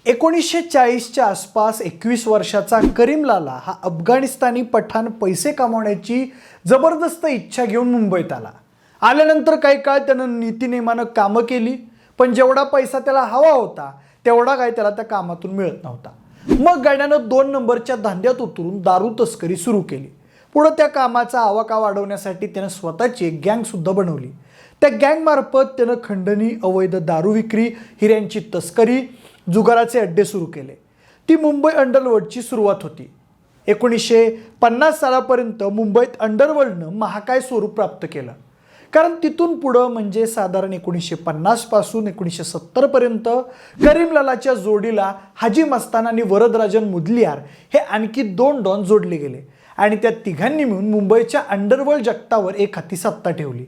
1940च्या आसपास 21 वर्षाचा करीम लाला हा अफगाणिस्तानी पठाण पैसे कमावण्याची जबरदस्त इच्छा घेऊन मुंबईत आला. आल्यानंतर काही काळ त्यानं नीतिनेमानं कामं केली, पण जेवढा पैसा त्याला हवा होता तेवढा काही त्याला त्या कामातून मिळत नव्हता. मग गाड्यानं 2 नंबरच्या धांद्यात उतरून दारू तस्करी सुरू केली. पुढे त्या कामाचा आवाका वाढवण्यासाठी त्यानं स्वतःची एक गँग सुद्धा बनवली. त्या गँगमार्फत त्यानं खंडणी, अवैध दारू विक्री, हिऱ्यांची तस्करी, जुगाराचे अड्डे सुरू केले. ती मुंबई अंडरवर्ल्डची सुरुवात होती. 1950 सालापर्यंत मुंबईत अंडरवर्ल्डनं महाकाय स्वरूप प्राप्त केलं. कारण तिथून पुढं म्हणजे साधारण 1950 पासून 1970 पर्यंत करीमलालाच्या जोडीला हाजी मस्तान आणि वरदराजन मुदलियार हे आणखी 2 डॉन जोडले गेले आणि त्या तिघांनी मिळून मुंबईच्या अंडरवर्ल्ड जगतावर एक हाती सत्ता ठेवली.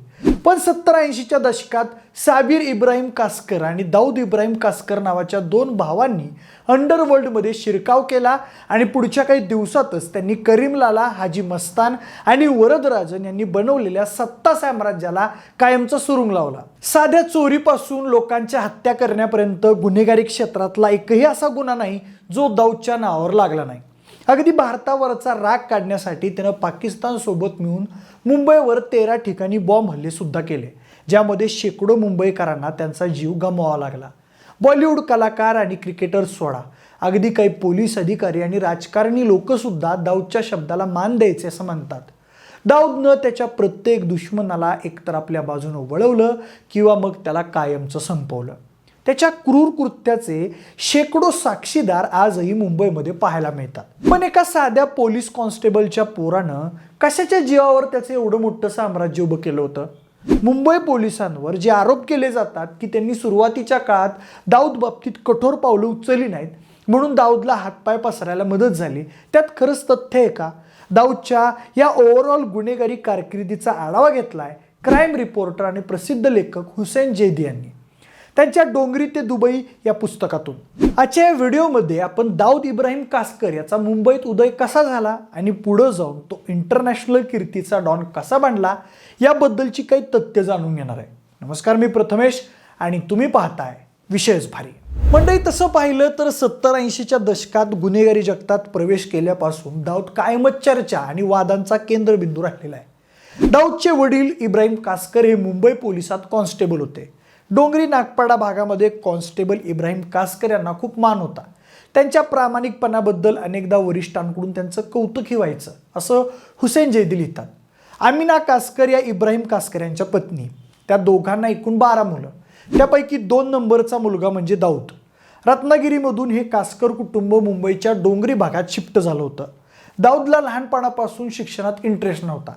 पण 70-80च्या दशकात साबिर इब्राहिम कासकर आणि दाऊद इब्राहिम कासकर नावाच्या 2 भावांनी अंडरवर्ल्डमध्ये शिरकाव केला आणि पुढच्या काही दिवसातच त्यांनी करीमलाला, हाजी मस्तान आणि वरदराजन यांनी बनवलेल्या सत्ता साम्राज्याला कायमचा सुरुंग लावला. साध्या चोरीपासून लोकांच्या हत्या करण्यापर्यंत गुन्हेगारी क्षेत्रातला एकही असा गुन्हा नाही जो दाऊदच्या नावावर लागला नाही. अगदी भारतावरचा राग काढण्यासाठी त्यानं पाकिस्तानसोबत मिळून मुंबईवर 13 ठिकाणी बॉम्ब हल्ले सुद्धा केले, ज्यामध्ये शेकडो मुंबईकरांना त्यांचा जीव गमवावा लागला. बॉलिवूड कलाकार आणि क्रिकेटर सोडा, अगदी काही पोलीस अधिकारी आणि राजकारणी लोकसुद्धा दाऊदच्या शब्दाला मान द्यायचे असं म्हणतात. दाऊदनं त्याच्या प्रत्येक दुश्मनाला एकतर आपल्या बाजूनं वळवलं किंवा मग त्याला कायमचं संपवलं. त्याच्या क्रूर कृत्याचे शेकडो साक्षीदार आजही मुंबईमध्ये पाहायला मिळतात. पण एका साध्या पोलीस कॉन्स्टेबलच्या पोरानं कशाच्या जीवावर त्याचं एवढं मोठं साम्राज्य उभं केलं होतं? मुंबई पोलिसांवर जे आरोप केले जातात की त्यांनी सुरुवातीच्या काळात दाऊद बाबतीत कठोर पावलं उचलली नाहीत म्हणून दाऊदला हातपाय पसरायला मदत झाली, त्यात खरंच तथ्य आहे का? दाऊदच्या या ओव्हरऑल गुन्हेगारी कारकिर्दीचा आढावा घेतलाय क्राईम रिपोर्टर आणि प्रसिद्ध लेखक हुसेन जैदी यांनी त्यांच्या डोंगरी ते दुबई या पुस्तकातून. आजच्या या व्हिडिओमध्ये आपण दाऊद इब्राहिम कासकर याचा मुंबईत उदय कसा झाला आणि पुढे जाऊन तो इंटरनॅशनल कीर्तीचा डॉन कसा बनला याबद्दलची काही तथ्य जाणून घेणार आहे. नमस्कार, मी प्रथमेश आणि तुम्ही पाहताय विशेष भारी. मंडळी, तसं पाहिलं तर 70-80च्या दशकात गुन्हेगारी जगतात प्रवेश केल्यापासून दाऊद कायमच चर्चा आणि वादांचा केंद्रबिंदू राहिलेला आहे. दाऊदचे वडील इब्राहिम कासकर हे मुंबई पोलिसात कॉन्स्टेबल होते. डोंगरी नागपाडा भागामध्ये कॉन्स्टेबल इब्राहिम कासकर यांना खूप मान होता. त्यांच्या प्रामाणिकपणाबद्दल अनेकदा वरिष्ठांकडून त्यांचं कौतुकही व्हायचं असं हुसेन जैदी लिहितात. आमिना कासकर या इब्राहिम कासकर यांच्या पत्नी, त्या दोघांना एकूण 12 मुलं. त्यापैकी 2 नंबरचा मुलगा म्हणजे दाऊद. रत्नागिरीमधून हे कासकर कुटुंब मुंबईच्या डोंगरी भागात शिफ्ट झालं होतं. दाऊदला लहानपणापासून शिक्षणात इंटरेस्ट नव्हता.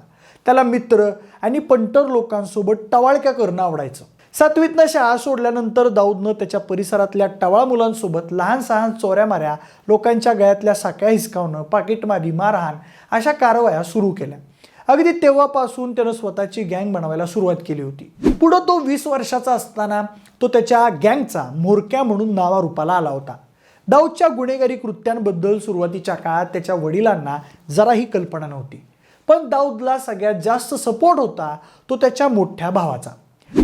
त्याला मित्र आणि पंटर लोकांसोबत टवाळक्या करणं आवडायचं. 7वीतनं शाळा सोडल्यानंतर दाऊदनं त्याच्या परिसरातल्या टवाळ मुलांसोबत लहान सहान चोऱ्या माऱ्या, लोकांच्या गळ्यातल्या साक्या हिसकावणं, पाकिटमारी, मारहाण अशा कारवाया सुरू केल्या. अगदी तेव्हापासून त्यानं स्वतःची गँग बनवायला सुरुवात केली होती. पुढं तो 20 वर्षाचा असताना तो त्याच्या गँगचा म्होरक्या म्हणून नावारूपाला आला होता. दाऊदच्या गुन्हेगारी कृत्यांबद्दल सुरुवातीच्या काळात त्याच्या वडिलांना जराही कल्पना नव्हती. पण दाऊदला सगळ्यात जास्त सपोर्ट होता तो त्याच्या मोठ्या भावाचा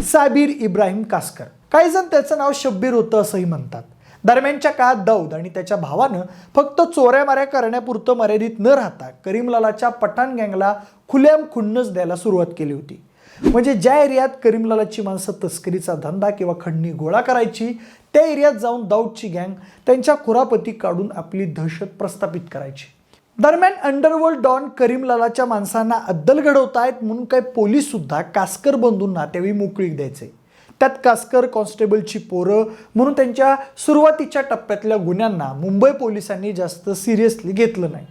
साबिर इब्राहिम कासकर. काही जण त्याचं नाव शब्बीर होतं असंही म्हणतात. दरम्यानच्या काळात दाऊद आणि त्याच्या भावानं फक्त चोऱ्या माऱ्या करण्यापुरतं मर्यादित न राहता करीमलालाच्या पठाण गँगला खुलेआम खुन्नस द्यायला सुरुवात केली होती. म्हणजे ज्या एरियात करीमलालाची माणसं तस्करीचा धंदा किंवा खंडणी गोळा करायची त्या एरियात जाऊन दाऊदची गँग त्यांच्या खुरापती काढून आपली दहशत प्रस्थापित करायची. दरम्यान अंडरवर्ल्ड डॉन करीमलालाच्या माणसांना अद्दल घडवतायत म्हणून काही पोलीस सुद्धा कासकर बंधूंना त्यावेळी मोकळीक द्यायचे. त्यात कासकर कॉन्स्टेबलची पोरं म्हणून त्यांच्या सुरुवातीच्या टप्प्यातल्या गुन्ह्यांना मुंबई पोलिसांनी जास्त सिरियसली घेतलं नाही.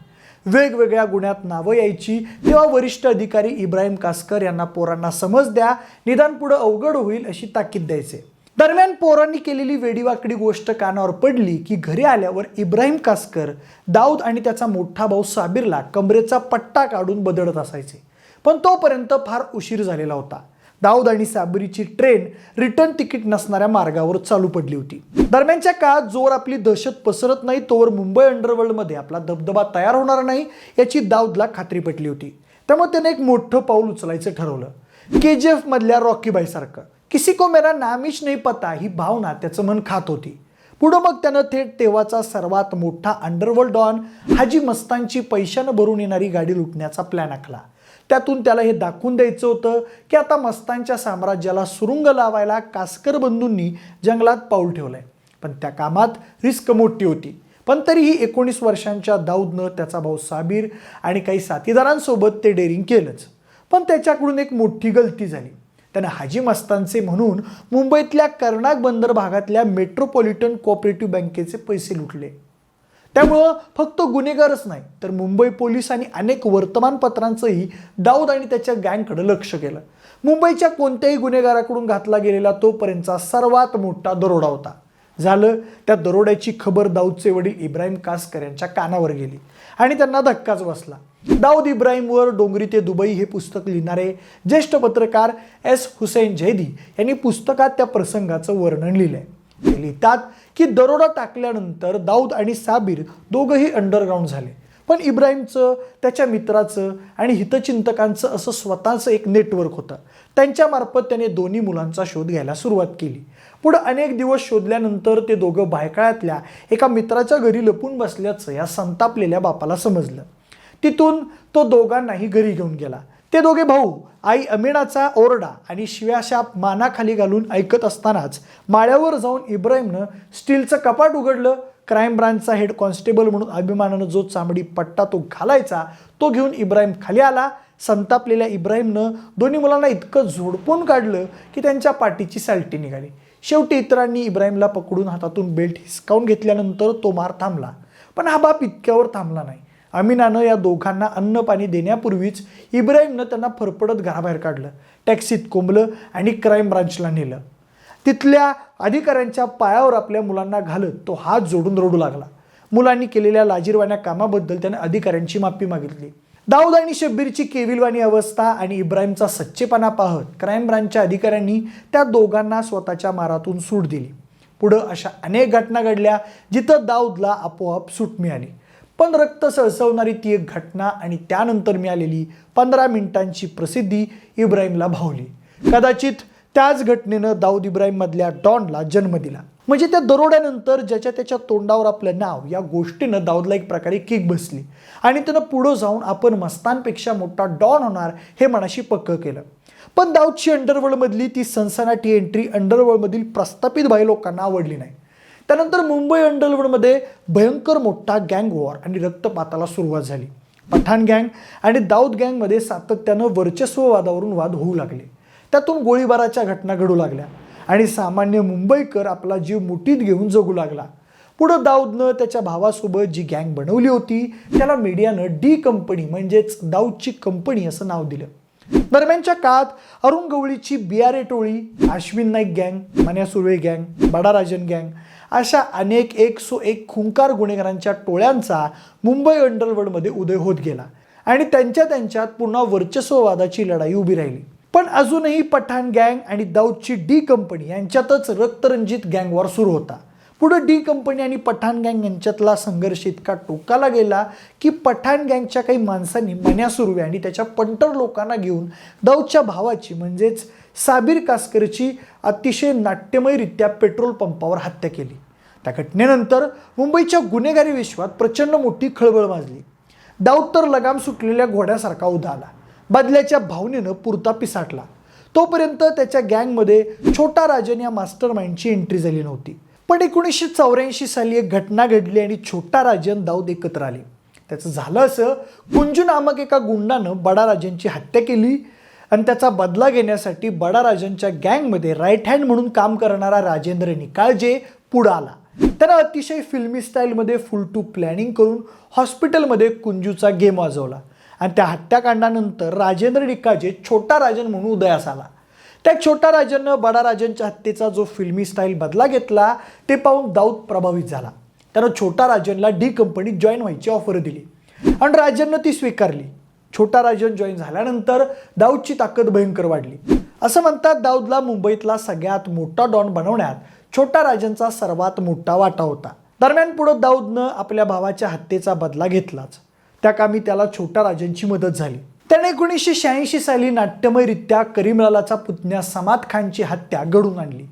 वेगवेगळ्या गुन्ह्यात नावं यायची तेव्हा वरिष्ठ अधिकारी इब्राहिम कासकर यांना पोरांना समज द्या, निदान पुढं अवघड होईल अशी ताकीद द्यायचे. दरम्यान पोरांनी केलेली वेडीवाकडी गोष्ट कानावर पडली की घरी आल्यावर इब्राहिम कासकर दाऊद आणि त्याचा मोठा भाऊ साबिरला कमरेचा पट्टा काढून बदलत असायचे. पण तोपर्यंत फार उशीर झालेला होता. दाऊद आणि साबिरीची ट्रेन रिटर्न तिकीट नसणाऱ्या मार्गावर चालू पडली होती. दरम्यानच्या काळात जोर आपली दहशत पसरत नाही तोवर मुंबई अंडरवर्ल्डमध्ये आपला दबदबा तयार होणार नाही याची दाऊदला खात्री पटली होती. त्यामुळे त्याने एक मोठं पाऊल उचलायचं ठरवलं. KGF मधल्या रॉकी बाईसारखं किसी को मेरा नामिश नहीं पता ही भावना त्याचं मन खात होती. पुढं मग त्यानं थेट तेव्हाचा सर्वात मोठा अंडरवर्ल्ड डॉन हाजी मस्तानची पैशानं भरून येणारी गाडी लुटण्याचा प्लॅन आखला. त्यातून त्याला हे दाखवून द्यायचं होतं की आता मस्तानच्या साम्राज्याला सुरुंग लावायला कासकर बंधूंनी जंगलात पाऊल ठेवलंय. पण त्या कामात रिस्क मोठी होती. पण तरीही 19 वर्षांच्या दाऊदनं त्याचा भाऊ साबिर आणि काही साथीदारांसोबत ते डेअरिंग केलंच. पण त्याच्याकडून एक मोठी गलती झाली. त्यानं हाजी मस्तानचे म्हणून मुंबईतल्या कर्नाक बंदर भागातल्या मेट्रोपॉलिटन कोऑपरेटिव्ह बँकेचे पैसे लुटले. त्यामुळं फक्त गुन्हेगारच नाही तर मुंबई पोलीस आणि अनेक वर्तमानपत्रांचंही दाऊद आणि त्याच्या गँगकडे लक्ष केलं. मुंबईच्या कोणत्याही गुन्हेगाराकडून घातला गेलेला तोपर्यंतचा सर्वात मोठा दरोडा होता. झालं त्या दरोड्याची खबर दाऊदचे वडील इब्राहिम कासकर यांच्या कानावर गेली आणि त्यांना धक्काच बसला. दाऊद इब्राहिमवर डोंगरी ते दुबई हे पुस्तक लिहिणारे ज्येष्ठ पत्रकार एस हुसेन जैदी यांनी पुस्तकात त्या प्रसंगाचं वर्णन लिहिलंय. ते लिहितात की दरोडा टाकल्यानंतर दाऊद आणि साबिर दोघंही अंडरग्राऊंड झाले. पण इब्राहिमचं, त्याच्या मित्राचं आणि हितचिंतकांचं असं स्वतःचं एक नेटवर्क होतं. त्यांच्यामार्फत त्याने दोन्ही मुलांचा शोध घ्यायला सुरुवात केली. पुढं अनेक दिवस शोधल्यानंतर ते दोघं भायखळ्यातल्या एका मित्राच्या घरी लपून बसल्याचं या संतापलेल्या बापाला समजलं. तिथून तो दोघांनाही घरी घेऊन गेला. ते दोघे भाऊ आई अमिनाचा ओरडा आणि शिव्याशाप मानाखाली घालून ऐकत असतानाच माळ्यावर जाऊन इब्राहिमनं स्टीलचं कपाट उघडलं. क्राईम ब्रांचचा हेड कॉन्स्टेबल म्हणून अभिमानानं जो चामडी पट्टा तो घालायचा तो घेऊन इब्राहिम खाली आला. संतापलेल्या इब्राहिमनं दोन्ही मुलांना इतकं झोडपून काढलं की त्यांच्या पाठीची सालटी निघाली. शेवटी इतरांनी इब्राहिमला पकडून हातातून बेल्ट हिसकावून घेतल्यानंतर तो मार थांबला. पण हा बाप इतक्यावर थांबला नाही. अमिनानं या दोघांना अन्न पाणी देण्यापूर्वीच इब्राहिमनं त्यांना फरफडत घराबाहेर काढलं, टॅक्सीत कोंबलं आणि क्राईम ब्रांचला नेलं. तिथल्या अधिकाऱ्यांच्या पायावर आपल्या मुलांना घालत तो हात जोडून रडू लागला. मुलांनी केलेल्या लाजिरवाण्या कामाबद्दल त्याने अधिकाऱ्यांची माफी मागितली. दाऊद आणि शब्बीरची केविलवाणी अवस्था आणि इब्राहिमचा सच्चेपणा पाहत क्राईम ब्रांचच्या अधिकाऱ्यांनी त्या दोघांना स्वतःच्या मारातून सूट दिली. पुढं अशा अनेक घटना घडल्या जिथं दाऊदला आपोआप सूट मिळाली. पण रक्त सळसवणारी ती एक घटना आणि त्यानंतर मिळालेली 15 मिनिटांची प्रसिद्धी इब्राहिमला भावली. कदाचित त्याच घटनेनं दाऊद इब्राहिममधल्या डॉनला जन्म दिला. म्हणजे त्या दरोड्यानंतर ज्याच्या त्याच्या तोंडावर आपलं नाव या गोष्टीनं दाऊदला एक प्रकारे किक बसली आणि त्यानं पुढं जाऊन आपण मस्तानपेक्षा मोठा डॉन होणार हे मनाशी पक्कं केलं. पण दाऊदची अंडरवर्ल्डमधली ती सनसनाटी एंट्री अंडरवर्ल्डमधील प्रस्थापित भाई लोकांना आवडली नाही. त्यानंतर मुंबई अंडरवर्ल्डमध्ये भयंकर मोठा गँग वॉर आणि रक्तपाताला सुरुवात झाली. पठाण गँग आणि दाऊद गँगमध्ये सातत्यानं वर्चस्ववादावरून वाद होऊ लागले. त्यातून गोळीबाराच्या घटना घडू लागल्या आणि सामान्य मुंबईकर आपला जीव मुठीत घेऊन जगू लागला. पुढं दाऊदनं त्याच्या भावासोबत जी गँग बनवली होती त्याला मीडियानं डी कंपनी म्हणजेच दाऊदची कंपनी असं नाव दिलं. दरम्यानच्या काळात अरुण गवळीची बियारे टोळी, अश्विन नाईक गँग, मन्या सुर्वे गँग, बडा राजन गँग अशा अनेक 101 खुंकार गुन्हेगारांच्या टोळ्यांचा मुंबई अंडरवर्ल्डमध्ये उदय होत गेला आणि त्यांच्यात पुन्हा वर्चस्ववादाची लढाई उभी राहिली. पण अजूनही पठाण गँग आणि दाऊदची डी कंपनी यांच्यातच रक्तरंजित गँग वॉर सुरू होता. पुढं डी कंपनी आणि पठाण गँग यांच्यातला संघर्ष इतका टोकाला गेला की पठाण गँगच्या काही माणसांनी मन्या सुर्वे आणि त्याच्या पंटर लोकांना घेऊन दाऊदच्या भावाची म्हणजेच साबिर कासकरची अतिशय नाट्यमयरित्या पेट्रोल पंपावर हत्या केली. त्या घटनेनंतर मुंबईच्या गुन्हेगारी विश्वात प्रचंड मोठी खळबळ माजली. दाऊद तर लगाम सुटलेल्या घोड्यासारखा उधाला, बदल्याच्या भावनेनं पुरता पिसाटला. तोपर्यंत त्याच्या गँगमध्ये छोटा राजन या मास्टर माइंडची एंट्री झाली नव्हती. पण 1984 साली एक घटना घडली आणि छोटा राजन दाऊद एकत्र आले. त्याचं झालं असं, कुंजू नामक एका गुंडानं बडा राजनची हत्या केली आणि त्याचा बदला घेण्यासाठी बडा राजनच्या गँगमध्ये राईट हँड म्हणून काम करणारा राजेंद्र निकाळजे पुढं आला. त्यानं अतिशय फिल्मी स्टाईलमध्ये फुल टू प्लॅनिंग करून हॉस्पिटलमध्ये कुंजूचा गेम वाजवला आणि त्या हत्याकांडानंतर राजेंद्र निकाळजे छोटा राजन म्हणून उदयास आला. त्या छोटा राजननं बडा राजनच्या हत्येचा जो फिल्मी स्टाईल बदला घेतला ते पाहून दाऊद प्रभावित झाला. त्यानं छोटा राजनला डी कंपनीत जॉईन व्हायची ऑफर दिली आणि राजननं ती स्वीकारली. छोटा राजन जॉईन झाल्यानंतर दाऊदची ताकद भयंकर वाढली. असं म्हणतात दाऊदला मुंबईतला सगळ्यात मोठा डॉन बनवण्यात छोटा राजनचा सर्वात मोठा वाटा होता. दरम्यान पुढं दाऊदनं आपल्या भावाच्या हत्येचा बदला घेतलाच. त्या कामी त्याला छोटा राजनची मदत झाली. त्याने 1986 साली नाट्यमयरित्या करीमलालाचा पुतण्या समाद खानची हत्या घडून आणली.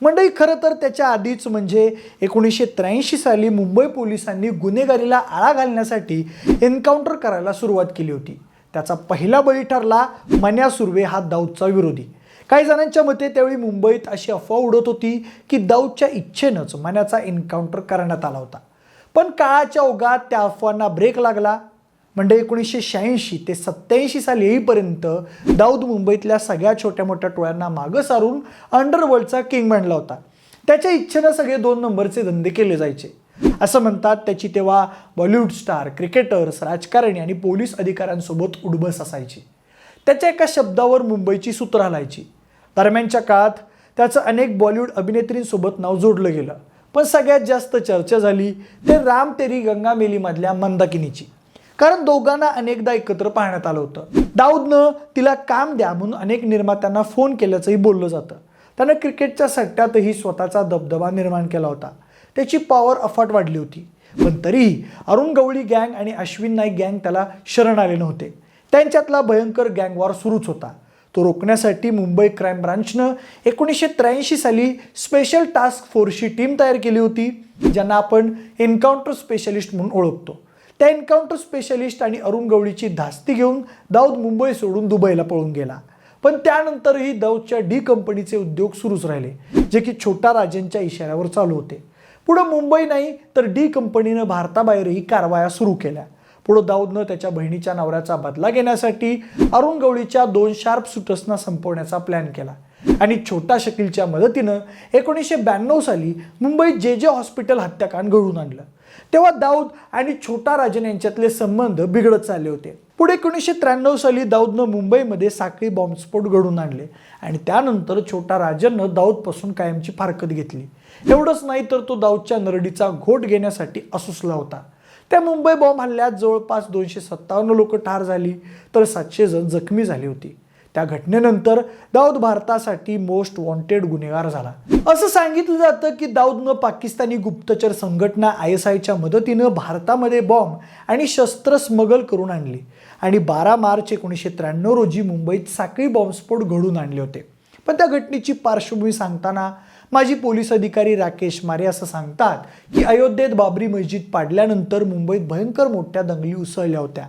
मंडळी, खरं तर त्याच्या आधीच म्हणजे 1983 साली मुंबई पोलिसांनी गुन्हेगारीला आळा घालण्यासाठी एन्काउंटर करायला सुरुवात केली होती. त्याचा पहिला बळी ठरला मन्या सुर्वे हा दाऊदचा विरोधी. काही जणांच्या मते त्यावेळी मुंबईत अशी अफवा उडत होती की दाऊदच्या इच्छेनंच मन्याचा एन्काउंटर करण्यात आला होता. पण काळाच्या ओघात त्या अफवांना ब्रेक लागला. म्हणजे 1986 ते 87 साली येईपर्यंत दाऊद मुंबईतल्या सगळ्या छोट्या मोठ्या टोळ्यांना मागं सारून अंडरवर्ल्डचा किंग बनला होता. त्याच्या इच्छेनं सगळे 2 नंबरचे धंदे केले जायचे. असं म्हणतात त्याची तेव्हा बॉलिवूड स्टार, क्रिकेटर्स, राजकारणी आणि पोलीस अधिकाऱ्यांसोबत उडबस असायची. त्याच्या एका शब्दावर मुंबईची सूत्र हलायची. दरम्यानच्या काळात त्याचं अनेक बॉलिवूड अभिनेत्रींसोबत नाव जोडलं गेलं. पण सगळ्यात जास्त चर्चा झाली ते राम तेरी गंगा मेली मधल्या मंदाकिनीची. कारण दोघांना अनेकदा एकत्र पाहण्यात आलं होतं. दाऊदनं तिला काम द्या म्हणून अनेक निर्मात्यांना फोन केल्याचंही बोललं जातं. त्यानं क्रिकेटच्या सट्ट्यातही स्वतःचा दबदबा निर्माण केला होता. त्याची पॉवर अफाट वाढली होती. पण तरीही अरुण गवळी गँग आणि अश्विन नाईक गँग त्याला शरण आले नव्हते. त्यांच्यातला भयंकर गँग वॉर सुरूच होता. तो रोखण्यासाठी मुंबई क्राईम ब्रांचनं 1983 साली स्पेशल टास्क फोर्सची टीम तयार केली होती, ज्यांना आपण एन्काउंटर स्पेशलिस्ट म्हणून ओळखतो. त्या एन्काउंटर स्पेशलिस्ट आणि अरुण गवळीची धास्ती घेऊन दाऊद मुंबई सोडून दुबईला पळून गेला. पण त्यानंतरही दाऊदच्या डी कंपनीचे उद्योग सुरूच राहिले, जे की छोटा राजांच्या इशाऱ्यावर चालू होते. पुढे मुंबई नाही तर डी कंपनीनं भारताबाहेरही कारवाया सुरू केल्या. पुढे दाऊदनं त्याच्या बहिणीच्या नवऱ्याचा बदला घेण्यासाठी अरुण गवळीच्या 2 शार्प शूटर्सना संपवण्याचा प्लॅन केला आणि छोटा शकीलच्या मदतीनं 1992 साली मुंबईत जे हॉस्पिटल हत्याकांड घडवून आणलं. तेव्हा दाऊद आणि छोटा राजन यांच्यातले संबंध बिघडत चालले होते. पुढे 1993 साली दाऊदनं मुंबईमध्ये साखळी बॉम्बस्फोट घडवून आणले आणि त्यानंतर छोटा राजननं दाऊदपासून कायमची फारकत घेतली. एवढंच नाही तर तो दाऊदच्या नरडीचा घोट घेण्यासाठी असूसला होता. त्या मुंबई बॉम्ब हल्ल्यात जवळपास 257 लोक ठार झाली तर 700 जण जखमी झाली होती. त्या घटनेनंतर दाऊद भारतासाठी मोस्ट वॉन्टेड गुन्हेगार झाला. असं सांगितलं जातं की दाऊदनं पाकिस्तानी गुप्तचर संघटना ISIच्या मदतीनं भारतामध्ये बॉम्ब आणि शस्त्र स्मगल करून आणली आणि 12 मार्च 1993 रोजी मुंबईत साखळी बॉम्बस्फोट घडवून आणले होते. पण त्या घटनेची पार्श्वभूमी सांगताना माजी पोलीस अधिकारी राकेश मारे असं सांगतात की अयोध्येत बाबरी मस्जिद पाडल्यानंतर मुंबईत भयंकर मोठ्या दंगली उसळल्या होत्या.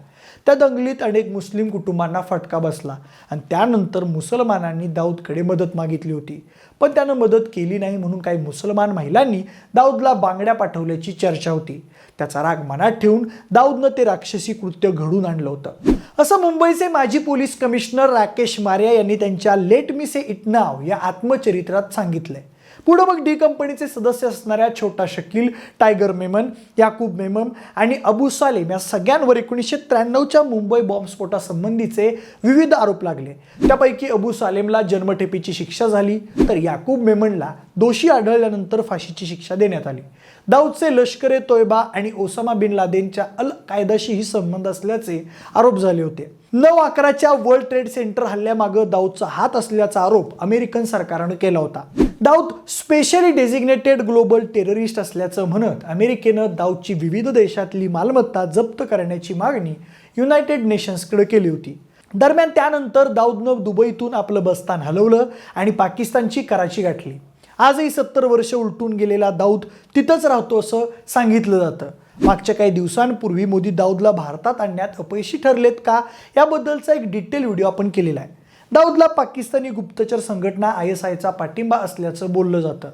त्या दंगलीत अनेक मुस्लिम कुटुंबांना फटका बसला आणि त्यानंतर मुसलमानांनी दाऊदकडे मदत मागितली होती. पण त्यानं मदत केली नाही म्हणून काही मुसलमान महिलांनी दाऊदला बांगड्या पाठवल्याची चर्चा होती. त्याचा राग मनात ठेवून दाऊदनं ते राक्षसी कृत्य घडवून आणलं होतं, असं मुंबईचे माजी पोलीस कमिशनर राकेश मारे यांनी त्यांच्या लेट मी से इट नाव या आत्मचरित्रात सांगितलंय. पुढे मग डी कंपनीचे सदस्य असणाऱ्या छोटा शकील, टायगर मेमन, याकूब मेमन आणि अबू सालेम या सगळ्यांवर 1993च्या मुंबई बॉम्बस्फोटासंबंधीचे विविध आरोप लागले. त्यापैकी अबू सालेमला जन्मठेपेची शिक्षा झाली तर याकूब मेमनला दोषी आढळल्यानंतर फाशीची शिक्षा देण्यात आली. दाऊदचे लष्कर-ए तोयबा आणि ओसामा बिन लादेनच्या अल कायदाशीही संबंध असल्याचे आरोप झाले होते. 9/11च्या वर्ल्ड ट्रेड सेंटर हल्ल्यामागं दाऊदचा हात असल्याचा आरोप अमेरिकन सरकारनं केला होता. Dawood specially designated global terrorist असल्याचं म्हणत अमेरिकेनं दाऊदची विविध देशातली मालमत्ता जप्त करण्याची मागणी युनायटेड नेशन्सकडे केली होती. दरम्यान त्यानंतर दाऊदनं दुबईतून आपलं बस्तान हलवलं आणि पाकिस्तानची कराची गाठली. आजही 70 वर्ष उलटून गेलेला दाऊद तिथंच राहतो असं सांगितलं जातं. मागच्या काही दिवसांपूर्वी मोदी दाऊदला भारतात आणण्यात अपयशी ठरलेत का याबद्दलचा एक डिटेल व्हिडिओ आपण केलेला आहे. दाऊदला पाकिस्तानी गुप्तचर संघटना ISIचा पाठिंबा असल्याचं बोललं जातं.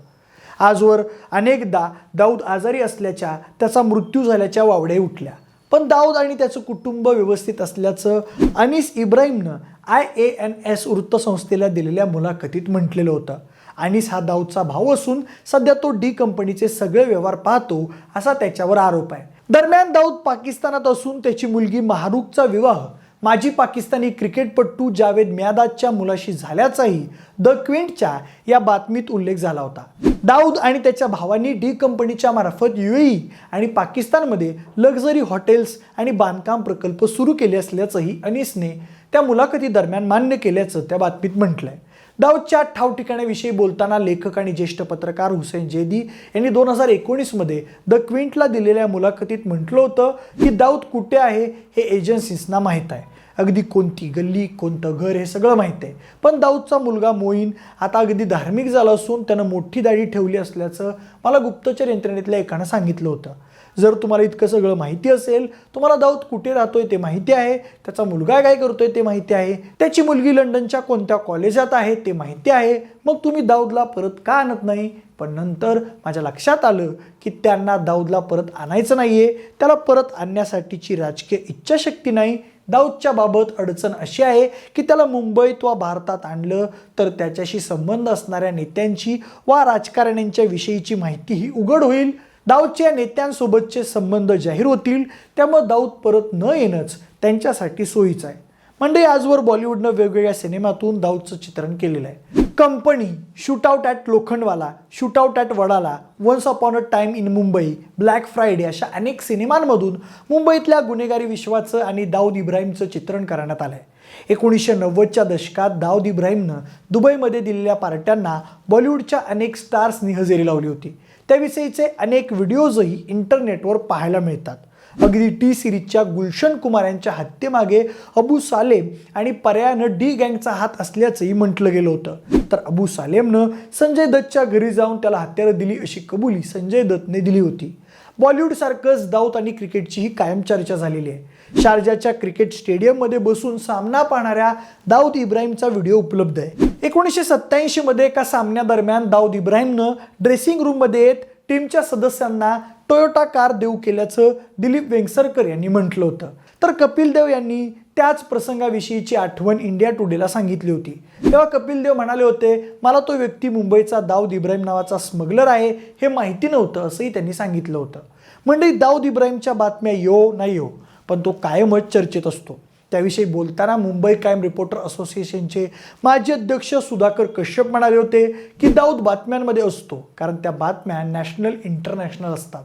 आजवर अनेकदा दाऊद आजारी असल्याच्या, त्याचा मृत्यू झाल्याच्या वावड्या उठल्या. पण दाऊद आणि त्याचं कुटुंब व्यवस्थित असल्याचं अनीस इब्राहिमनं IANS वृत्तसंस्थेला दिलेल्या मुलाखतीत म्हटलेलं होतं. अनीस हा दाऊदचा भाऊ असून सध्या तो डी कंपनीचे सगळे व्यवहार पाहतो असा त्याच्यावर आरोप आहे. दरम्यान दाऊद पाकिस्तानात असून त्याची मुलगी महारूखचा विवाह माजी पाकिस्तानी क्रिकेटपटू जावेद मियादादच्या मुलाशी झाल्याचाही द क्विंटच्या या बातमीत उल्लेख झाला होता. दाऊद आणि त्याच्या भावांनी डी कंपनीच्या मार्फत UAE आणि पाकिस्तानमध्ये लक्झरी हॉटेल्स आणि बांधकाम प्रकल्प सुरू केले असल्याचंही अनीसने त्या मुलाखती दरम्यान मान्य केल्याचं त्या बातमीत म्हटलंय. दाऊदच्या ठाव ठिकाण्याविषयी बोलताना लेखक आणि ज्येष्ठ पत्रकार हुसेन जैदी यांनी 2019 मध्ये द क्विंटला दिलेल्या मुलाखतीत म्हटलं होतं की दाऊद कुठे आहे हे एजन्सीजना माहीत आहे. अगदी कोणती गल्ली कोणतं घर हे सगळं माहीत आहे. पण दाऊदचा मुलगा मोईन आता अगदी धार्मिक झाला असून त्यानं मोठी दाढी ठेवली असल्याचं मला गुप्तचर यंत्रणेतल्या एकानं सांगितलं होतं. जर तुम्हाला इतकं सगळं माहिती असेल, तुम्हाला दाऊद कुठे राहतोय ते माहिती आहे, त्याचा मुलगा काय करतोय ते माहिती आहे, त्याची मुलगी लंडनच्या कोणत्या कॉलेजात आहे ते माहिती आहे, मग तुम्ही दाऊदला परत का आणत नाही? पण नंतर माझ्या लक्षात आलं की त्यांना दाऊदला परत आणायचं नाहीये, त्याला परत आणण्यासाठीची राजकीय इच्छाशक्ती नाही. दाऊदच्या बाबत अडचण अशी आहे की त्याला मुंबईत वा भारतात आणलं तर त्याच्याशी संबंध असणाऱ्या नेत्यांची वा राजकारण्यांच्या विषयीची माहितीही उघड होईल. दाऊदच्या नेत्यांसोबतचे संबंध जाहीर होतील. त्यामुळे दाऊद परत न येणंच त्यांच्यासाठी सोयीचं आहे. म्हणजे आजवर बॉलिवूडनं वेगवेगळ्या सिनेमातून दाऊदचं चित्रण केलेलं आहे. Company, shootout at Lokhandwala, shootout at Wadala, once upon a time in Mumbai, black Friday अशा अनेक सिनेमांमधून मुंबईतल्या गुन्हेगारी विश्वाचं आणि दाऊद इब्राहिमचं चित्रण करण्यात आलं आहे. 1990च्या दशकात दाऊद इब्राहिमनं दुबईमध्ये दिलेल्या पार्ट्यांना बॉलिवूडच्या अनेक स्टार्सनी हजेरी लावली होती. त्याविषयीचे अनेक व्हिडिओजही इंटरनेटवर पाहायला मिळतात. अगदी टी सिरीजच्या गुलशन कुमार यांच्या हत्येमागे अबू सालेम आणि पर्यायानं डी गँगचा हात असल्याचंही म्हटलं गेलं होतं. तर अबू सालेमनं संजय दत्तच्या घरी जाऊन त्याला हत्यारं दिली अशी कबुली संजय दत्तने दिली होती. बॉलिवूडसारखंच दाऊद आणि क्रिकेटचीही कायम चर्चा झालेली आहे. शारजाच्या क्रिकेट स्टेडियममध्ये बसून सामना पाहणाऱ्या दाऊद इब्राहिमचा व्हिडिओ उपलब्ध आहे. 1987 मध्ये एका सामन्यादरम्यान दाऊद इब्राहिमनं ड्रेसिंग रूममध्ये येत टीमच्या सदस्यांना टोयोटा कार देऊ केल्याचं दिलीप वेंगसरकर यांनी म्हटलं होतं. तर कपिल देव यांनी त्याच प्रसंगाविषयीची आठवण इंडिया टुडेला सांगितली होती. तेव्हा कपिल देव म्हणाले होते, मला तो व्यक्ती मुंबईचा दाऊद इब्राहिम नावाचा स्मगलर आहे हे माहिती नव्हतं असंही त्यांनी सांगितलं होतं. म्हणजे दाऊद इब्राहिमच्या बातम्या यो नाही हो, पण तो कायमच चर्चेत असतो. त्याविषयी बोलताना मुंबई क्राईम रिपोर्टर असोसिएशनचे माजी अध्यक्ष सुधाकर कश्यप म्हणाले होते की दाऊद बातम्यांमध्ये असतो कारण त्या बातम्या नॅशनल इंटरनॅशनल असतात,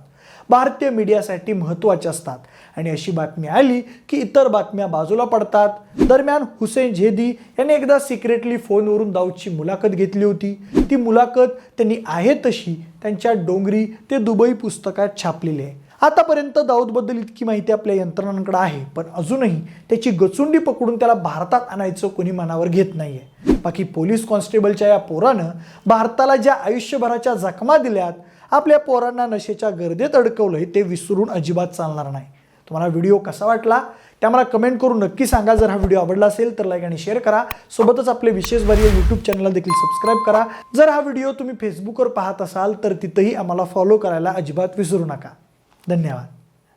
भारतीय मीडियासाठी महत्त्वाच्या असतात आणि अशी बातमी आली की इतर बातम्या बाजूला पडतात. दरम्यान हुसेन झेदी यांनी एकदा सिक्रेटली फोनवरून दाऊदची मुलाखत घेतली होती. ती मुलाखत त्यांनी आहे तशी त्यांच्या डोंगरी ते दुबई पुस्तकात छापलेली आहे. आतापर्यंत दाऊदबद्दल इतकी माहिती आपल्या यंत्रणांकडे आहे, पण अजूनही त्याची गचुंडी पकडून त्याला भारतात आणायचं कोणी मनावर घेत नाहीये. बाकी पोलीस कॉन्स्टेबलच्या या पोरानं भारताला ज्या आयुष्यभराच्या जखमा दिल्यात, आपल्या पोरांना नशेच्या गर्दीत अडकवलंय, ते विसरून अजिबात चालणार नाही. तुम्हाला व्हिडिओ कसा वाटला ते आम्हाला कमेंट करून नक्की सांगा. जर हा व्हिडिओ आवडला असेल तर लाईक आणि शेअर करा. सोबतच आपले विशेष बारी यूट्यूब चॅनलला देखील सबस्क्राईब करा. जर हा व्हिडिओ तुम्ही फेसबुकवर पाहत असाल तर तिथंही आम्हाला फॉलो करायला अजिबात विसरू नका. धन्यवाद.